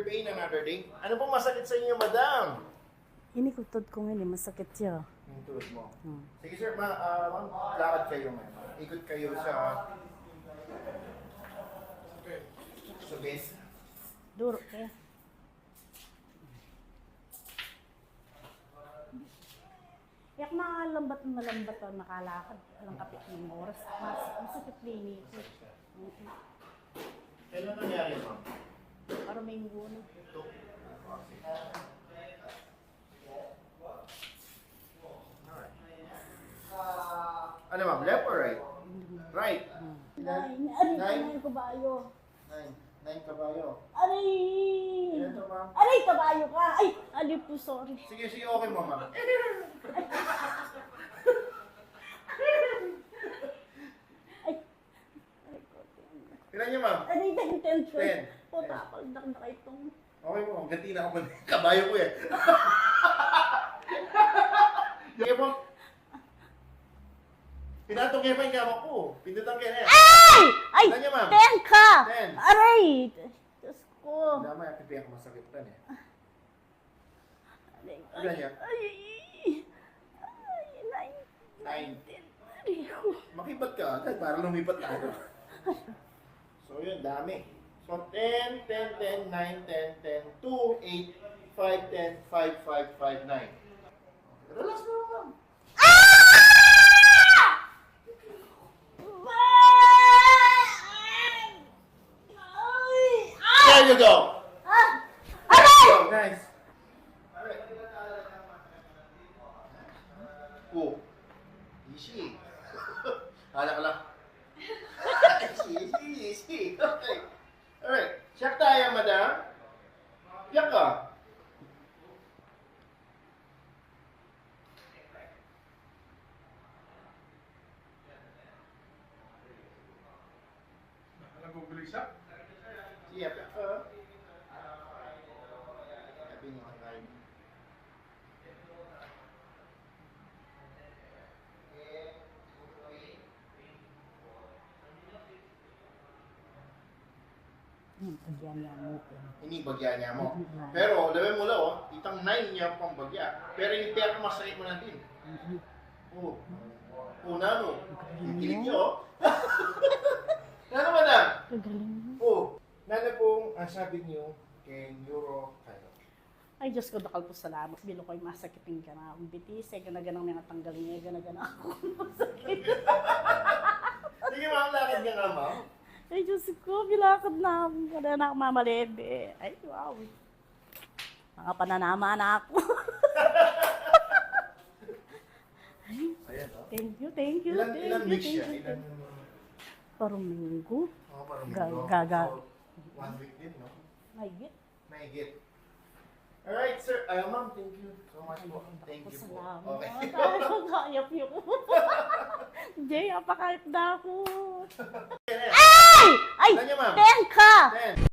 pain another day. Ano pong masakit sa inyo, madam? Inikutod ko ngayon, masakit siya. Yung tuhod mo. Sige sir, ma'am, lakad kayo ngayon. Ikot kayo sa base. Duro, kaya. Yak malambat ang nakalakad. Alang kapit ng oras. Masakit din ito. Kailan nangyari, ma'am? Para may nguno. Ito. Ano ma'am, left or right? Right. Aray kabayo. 9 kabayo. Aray! Ilan to, ma'am? Aray kabayo ka! Ay! Ali po, sorry. Sige, okay mo, ma'am. Ay! Ilan niyo, ma'am? Aray, 10. 10. Puta, paldak na kayo itong... Okay mo, ganti na ako. Kabayo ko eh. Sige po. Pinatong kayo pa yung gama ko. Pindutan kayo na yan. Ay! Ay! Ilan niya, ma'am? 10 ka! 10. Aray! Diyos ko. Wala may pipiyak masakit pa eh. Aray, Ilan niya? Ay! Ay! 9. 10. Aray ko. Makibat ka agad para lumipat na ako. So yun, dami. So 10, 10, 10, 9, 10, 10, 2, 8, 5, 10, 5, 5, 5, 9. Relax na lang, ma'am. There you go. Oh, nice. Oh, easy. Hala ka lang. Easy. Okay. Alright. Check tayo, madam. Check ka. Naguguli siya? Sige, check ka. Sabi niya ang kain. Pagyan niya mo ko. Inibagya niya mo. Pero, labi mo lang, oh, itang 9 niya pang bagya. Pero yung pera masakit mo natin. Oo. Una, no? Kilig niyo, oh. Ano ba na? Kagaling mo. Oo. Nana pong, ang sabi niyo, kay Neuro, kayo. Ay, Diyos ko, dakal po salamat. Bilo ko'y masakitin ka na akong bitis. Gana-ganang mga tanggalin niya. Gana-ganang ako masakit. Sige, ma'am, lakad ka nga, ma'am. Ay, Diyos ko, bilakad na ako. Kada na ako mamalebe. Ay, wow. Mga pananama na ako. Ayan, oh. Thank you. Ilan weeks siya? Ilan? Parang minggu. Oh, parang Gaga. So, 1 week din, no? Mahigit. Mahigit. Alright, sir. Ma'am, thank you so much po. Thank you po. Salamat. Okay. Ay, kayap yun. Jay, apakayap na ako. Ay! Ay! Ilan niya, ma'am? 10 ka! 10.